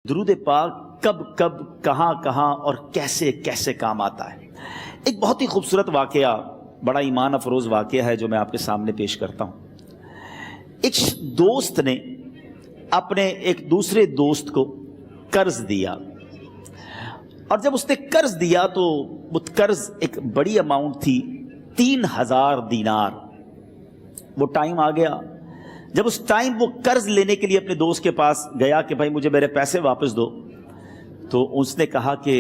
درود پاک کب کب کہاں کہاں اور کیسے کیسے کام آتا ہے۔ ایک بہت ہی خوبصورت واقعہ، بڑا ایمان افروز واقعہ ہے جو میں آپ کے سامنے پیش کرتا ہوں۔ ایک دوست نے اپنے ایک دوسرے دوست کو قرض دیا، اور جب اس نے قرض دیا تو وہ قرض ایک بڑی اماؤنٹ تھی، 3000 دینار۔ وہ ٹائم آ گیا جب اس ٹائم وہ قرض لینے کے لیے اپنے دوست کے پاس گیا کہ بھائی مجھے میرے پیسے واپس دو، تو اس نے کہا کہ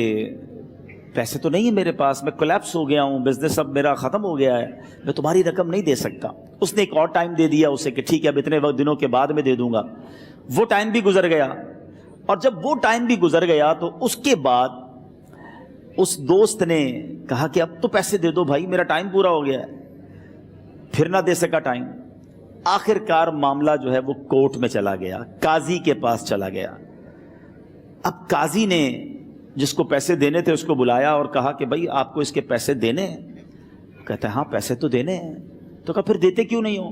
پیسے تو نہیں ہے میرے پاس، میں کولیپس ہو گیا ہوں، بزنس اب میرا ختم ہو گیا ہے، میں تمہاری رقم نہیں دے سکتا۔ اس نے ایک اور ٹائم دے دیا اسے کہ ٹھیک ہے اب اتنے وقت دنوں کے بعد میں دے دوں گا۔ وہ ٹائم بھی گزر گیا، اور جب وہ ٹائم بھی گزر گیا تو اس کے بعد اس دوست نے کہا کہ اب تو پیسے دے دو بھائی، میرا ٹائم پورا ہو گیا ہے۔ پھر نہ دے سکا ٹائم۔ آخر کار معاملہ جو ہے وہ کورٹ میں چلا گیا، قاضی کے پاس چلا گیا۔ اب قاضی نے جس کو پیسے دینے تھے اس کو بلایا اور کہا کہ بھائی آپ کو اس کے پیسے دینے ہیں؟ کہتا ہے ہاں پیسے تو دینے ہیں۔ تو کہا پھر دیتے کیوں نہیں ہو؟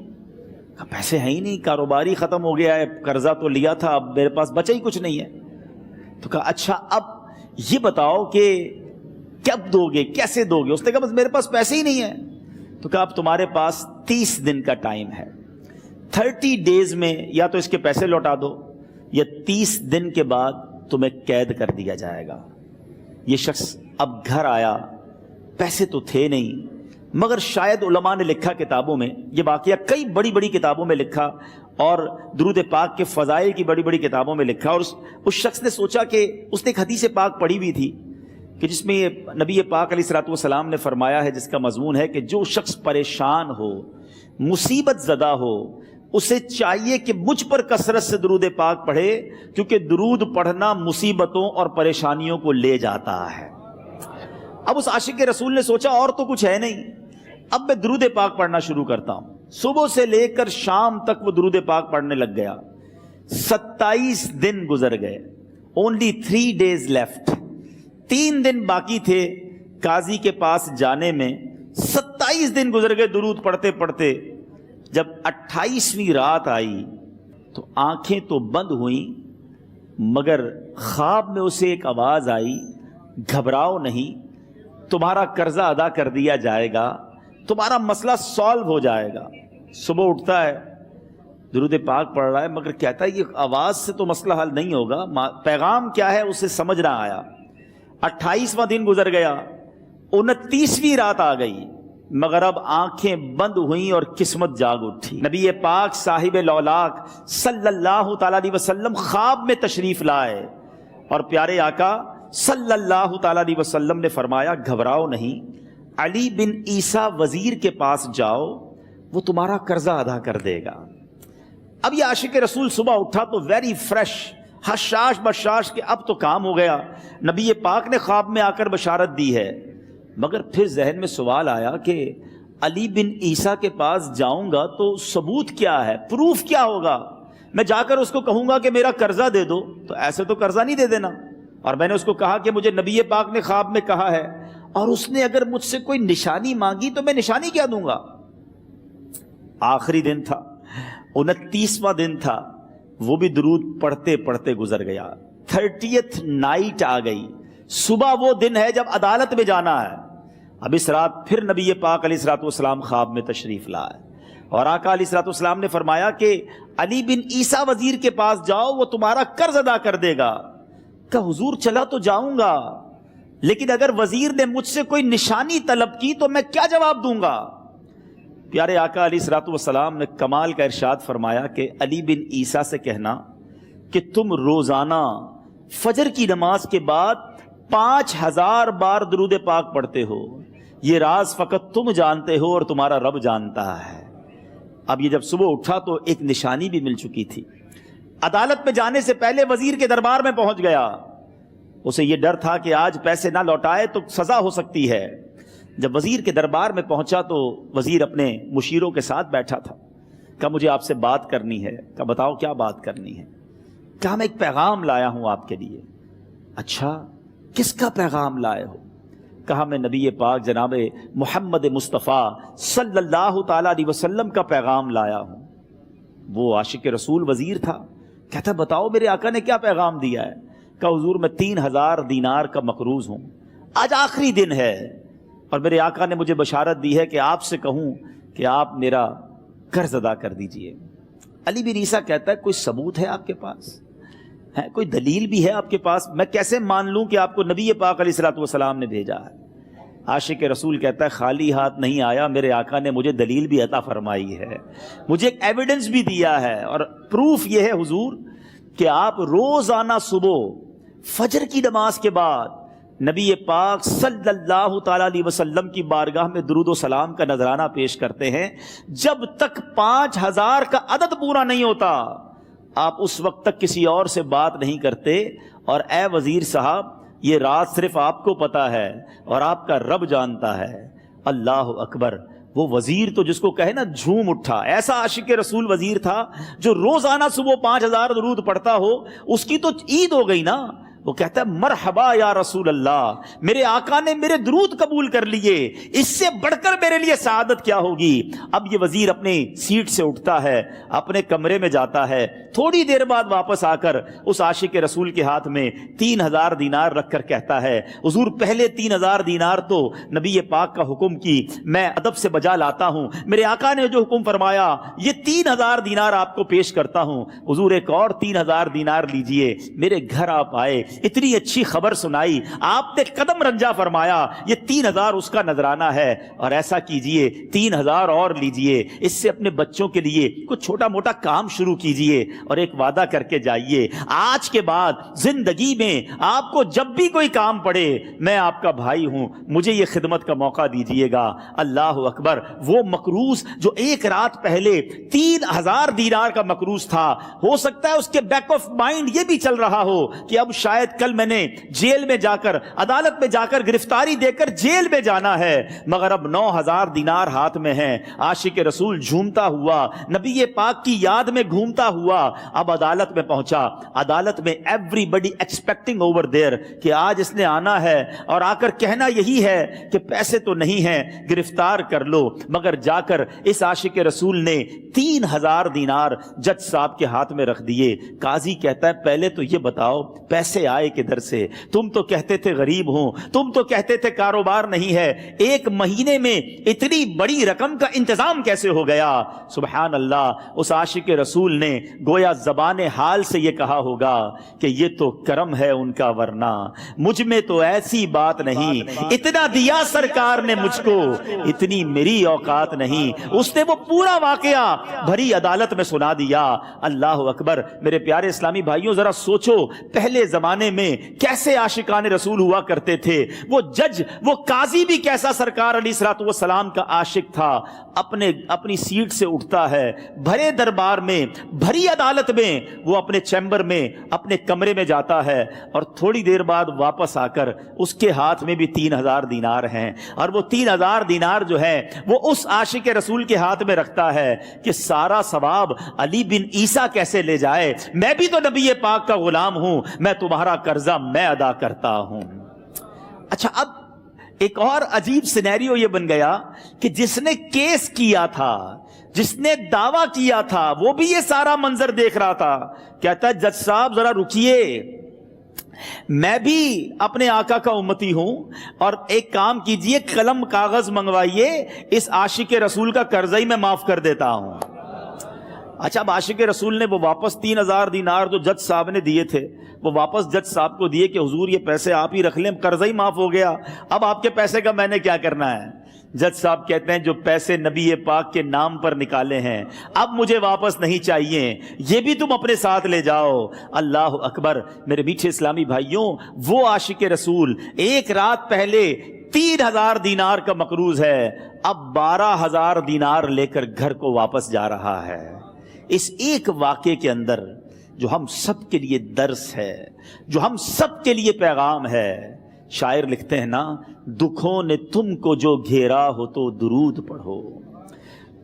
کہا پیسے ہیں ہی نہیں، کاروبار ہی ختم ہو گیا ہے، قرضہ تو لیا تھا، اب میرے پاس بچا ہی کچھ نہیں ہے۔ تو کہا اچھا اب یہ بتاؤ کہ کب دو گے، کیسے دو گے؟ اس نے کہا بس میرے پاس پیسے ہی نہیں ہیں۔ تو کہا اب تمہارے پاس 30 دن کا ٹائم ہے، 30 ڈیز میں یا تو اس کے پیسے لوٹا دو یا 30 دن کے بعد تمہیں قید کر دیا جائے گا۔ یہ شخص اب گھر آیا، پیسے تو تھے نہیں، مگر شاید علماء نے لکھا کتابوں میں، یہ واقعہ کئی بڑی بڑی کتابوں میں لکھا اور درود پاک کے فضائل کی بڑی بڑی کتابوں میں لکھا، اور اس شخص نے سوچا کہ اس نے ایک حدیث پاک پڑھی ہوئی تھی کہ جس میں یہ نبی پاک علیہ الصلوۃ والسلام نے فرمایا ہے، جس کا مضمون ہے کہ جو شخص پریشان ہو، مصیبت زدہ ہو، اسے چاہیے کہ مجھ پر کثرت سے درود پاک پڑھے، کیونکہ درود پڑھنا مصیبتوں اور پریشانیوں کو لے جاتا ہے۔ اب اس عاشق رسول نے سوچا اور تو کچھ ہے نہیں، اب میں درود پاک پڑھنا شروع کرتا ہوں۔ صبح سے لے کر شام تک وہ درود پاک پڑھنے لگ گیا۔ 27 دن گزر گئے، only 3 days left، 3 دن باقی تھے قاضی کے پاس جانے میں۔ 27 دن گزر گئے درود پڑھتے پڑھتے۔ جب 28ویں رات آئی تو آنکھیں تو بند ہوئیں، مگر خواب میں اسے ایک آواز آئی، گھبراؤ نہیں، تمہارا قرضہ ادا کر دیا جائے گا، تمہارا مسئلہ سالو ہو جائے گا۔ صبح اٹھتا ہے، درود پاک پڑھ رہا ہے، مگر کہتا ہے یہ آواز سے تو مسئلہ حل نہیں ہوگا، پیغام کیا ہے اسے سمجھ نہ آیا۔ 28واں دن گزر گیا، 29ویں رات آ گئی، مگر اب آنکھیں بند ہوئیں اور قسمت جاگ اٹھی۔ نبی پاک صاحب لولاک صلی اللہ تعالیٰ علیہ وسلم خواب میں تشریف لائے، اور پیارے آقا صلی اللہ تعالیٰ علیہ وسلم نے فرمایا گھبراؤ نہیں، علی بن عیسیٰ وزیر کے پاس جاؤ، وہ تمہارا قرضہ ادا کر دے گا۔ اب یہ عاشق رسول صبح اٹھا تو ویری فریش، حشاش بشاش کہ اب تو کام ہو گیا، نبی پاک نے خواب میں آ کر بشارت دی ہے۔ مگر پھر ذہن میں سوال آیا کہ علی بن عیسیٰ کے پاس جاؤں گا تو ثبوت کیا ہے، پروف کیا ہوگا؟ میں جا کر اس کو کہوں گا کہ میرا قرضہ دے دو تو ایسے تو قرضہ نہیں دے دینا، اور میں نے اس کو کہا کہ مجھے نبی پاک نے خواب میں کہا ہے، اور اس نے اگر مجھ سے کوئی نشانی مانگی تو میں نشانی کیا دوں گا؟ آخری دن تھا، 29واں دن تھا، وہ بھی درود پڑھتے پڑھتے گزر گیا۔ 30th نائٹ آ گئی، صبح وہ دن ہے جب عدالت میں جانا ہے۔ اب اس رات پھر نبی پاک علیہ الصلوۃ والسلام خواب میں تشریف لائے، اور آقا علیہ الصلوۃ والسلام نے فرمایا کہ علی بن عیسیٰ وزیر کے پاس جاؤ، وہ تمہارا قرض ادا کر دے گا۔ کہ حضور چلا تو جاؤں گا، لیکن اگر وزیر نے مجھ سے کوئی نشانی طلب کی تو میں کیا جواب دوں گا؟ پیارے آقا علیہ الصلوۃ والسلام نے کمال کا ارشاد فرمایا کہ علی بن عیسیٰ سے کہنا کہ تم روزانہ فجر کی نماز کے بعد 5000 بار درود پاک پڑھتے ہو، یہ راز فقط تم جانتے ہو اور تمہارا رب جانتا ہے۔ اب یہ جب صبح اٹھا تو ایک نشانی بھی مل چکی تھی۔ عدالت میں جانے سے پہلے وزیر کے دربار میں پہنچ گیا، اسے یہ ڈر تھا کہ آج پیسے نہ لوٹائے تو سزا ہو سکتی ہے۔ جب وزیر کے دربار میں پہنچا تو وزیر اپنے مشیروں کے ساتھ بیٹھا تھا۔ کہا مجھے آپ سے بات کرنی ہے۔ کہا بتاؤ کیا بات کرنی ہے؟ کہا میں ایک پیغام لایا ہوں آپ کے لیے۔ اچھا کس کا پیغام لائے ہو؟ کہا میں نبی پاک جناب محمد مصطفیٰ صلی اللہ تعالیٰ علیہ وسلم کا پیغام لایا ہوں۔ وہ عاشق رسول وزیر تھا، کہتا بتاؤ میرے آقا نے کیا پیغام دیا ہے؟ کہ حضور میں 3000 دینار کا مقروض ہوں، آج آخری دن ہے اور میرے آقا نے مجھے بشارت دی ہے کہ آپ سے کہوں کہ آپ میرا قرض ادا کر دیجئے۔ علی بن عیسیٰ کہتا ہے کوئی ثبوت ہے آپ کے پاس؟ ہے کوئی دلیل بھی ہے آپ کے پاس؟ میں کیسے مان لوں کہ آپ کو نبی پاک علیہ الصلوۃ والسلام نے بھیجا ہے؟ عاشق رسول کہتا ہے خالی ہاتھ نہیں آیا، میرے آقا نے مجھے دلیل بھی عطا فرمائی ہے، مجھے ایک ایویڈنس بھی دیا ہے، اور پروف یہ ہے حضور کہ آپ روزانہ صبح فجر کی نماز کے بعد نبی پاک صلی اللہ تعالی علیہ وسلم کی بارگاہ میں درود و سلام کا نذرانہ پیش کرتے ہیں۔ جب تک 5000 کا عدد پورا نہیں ہوتا آپ اس وقت تک کسی اور سے بات نہیں کرتے، اور اے وزیر صاحب یہ راز صرف آپ کو پتا ہے اور آپ کا رب جانتا ہے۔ اللہ اکبر! وہ وزیر تو جس کو کہے نا جھوم اٹھا، ایسا عاشق رسول وزیر تھا جو روزانہ صبح 5000 درود پڑھتا ہو، اس کی تو عید ہو گئی نا۔ وہ کہتا ہے مرحبا یا رسول اللہ، میرے آقا نے میرے درود قبول کر لیے، اس سے بڑھ کر میرے لیے سعادت کیا ہوگی۔ اب یہ وزیر اپنے سیٹ سے اٹھتا ہے، اپنے کمرے میں جاتا ہے، تھوڑی دیر بعد واپس آ کر اس عاشق رسول کے ہاتھ میں 3000 دینار رکھ کر کہتا ہے حضور پہلے 3000 دینار تو نبی پاک کا حکم کی میں ادب سے بجا لاتا ہوں، میرے آقا نے جو حکم فرمایا یہ 3000 دینار آپ کو پیش کرتا ہوں، حضور ایک اور 3000 دینار لیجئے۔ میرے گھر آپ آئے، اتنی اچھی خبر سنائی، آپ نے قدم رنجا فرمایا، یہ 3000 اس کا نذرانہ ہے، اور ایسا کیجئے 3000 اور لیجئے، اس سے اپنے بچوں کے لیے کچھ چھوٹا موٹا کام شروع کیجئے، اور ایک وعدہ کر کے جائیے آج کے بعد زندگی میں آپ کو جب بھی کوئی کام پڑے میں آپ کا بھائی ہوں، مجھے یہ خدمت کا موقع دیجئے گا۔ اللہ اکبر! وہ مقروض جو ایک رات پہلے 3000 دینار کا مقروض تھا، ہو سکتا ہے اس کے بیک آف مائنڈ یہ بھی چل رہا ہو کہ اب شاید کل میں نے جیل میں جا کر عدالت میں جا کر گرفتاری دے کر جیل میں جانا ہے، مگر اب 9000 دینار ہاتھ میں ہیں۔ عاشق رسول جھومتا ہوا نبی پاک کی یاد میں گھومتا ہوا اب عدالت میں پہنچا۔ عدالت میں everybody expecting over there کہ آج اس نے آنا ہے اور آ کر کہنا یہی ہے کہ پیسے تو نہیں ہیں، گرفتار کر لو، مگر جا کر اس عاشق رسول نے 3000 دینار جج صاحب کے ہاتھ میں رکھ دیے۔ قاضی کہتا ہے پہلے تو یہ بتاؤ پیسے آئے کدھر سے؟ تم تو کہتے تھے غریب ہوں، تم تو کہتے تھے کاروبار نہیں ہے، ایک مہینے میں اتنی بڑی رقم کا انتظام کیسے ہو گیا؟ سبحان اللہ! اس عاشق رسول نے گویا زبان حال سے یہ کہا ہوگا کہ یہ تو کرم ہے ان کا، ورنہ مجھ میں تو ایسی بات نہیں، اتنا دیا سرکار نے مجھ کو، اتنی میری اوقات نہیں۔ اس نے وہ پورا واقعہ بھری عدالت میں سنا دیا۔ اللہ اکبر! میرے پیارے اسلامی بھائیوں ذرا سوچو پہلے زمانے میں کیسے عاشقان رسول ہوا کرتے تھے، وہ جج وہ قاضی بھی کیسا سرکار علیہ الصلوۃ والسلام کا عاشق تھا۔ اپنی سیٹ سے اٹھتا ہے، بھرے دربار میں بھری عدالت میں وہ اپنے چیمبر میں اپنے کمرے میں جاتا ہے، اور تھوڑی دیر بعد واپس آ کر اس کے ہاتھ میں بھی 3000 دینار ہیں، اور وہ 3000 دینار جو ہے وہ اس عاشق رسول کے ہاتھ میں رکھتا ہے کہ سارا ثواب علی بن عیسیٰ کیسے لے جائے، میں بھی تو نبی پاک کا غلام ہوں، میں تمہارا قرضہ میں ادا کرتا ہوں۔ اچھا، اب ایک اور عجیب سینیریو یہ بن گیا کہ جس نے کیس کیا تھا، جس نے دعویٰ کیا تھا، وہ بھی یہ سارا منظر دیکھ رہا تھا۔ کہتا ہے جج صاحب ذرا رکیے، میں بھی اپنے آقا کا امتی ہوں، اور ایک کام کیجئے قلم کاغذ منگوائیے، اس عاشق رسول کا قرضہ ہی میں معاف کر دیتا ہوں۔ اچھا، اب عاشق رسول نے وہ واپس 3000 دینار جو جج صاحب نے دیے تھے وہ واپس جج صاحب کو دیے کہ حضور یہ پیسے آپ ہی رکھ لیں، قرضہ ہی معاف ہو گیا، اب آپ کے پیسے کا میں نے کیا کرنا ہے؟ جج صاحب کہتے ہیں جو پیسے نبی پاک کے نام پر نکالے ہیں اب مجھے واپس نہیں چاہیے، یہ بھی تم اپنے ساتھ لے جاؤ۔ اللہ اکبر! میرے میٹھے اسلامی بھائیوں، وہ عاشق رسول ایک رات پہلے 3000 دینار کا مقروض ہے، اب 12000 دینار لے کر گھر کو واپس جا رہا ہے۔ اس ایک واقعے کے اندر جو ہم سب کے لیے درس ہے، جو ہم سب کے لیے پیغام ہے، شاعر لکھتے ہیں نا، دکھوں نے تم کو جو گھیرا ہو تو درود پڑھو،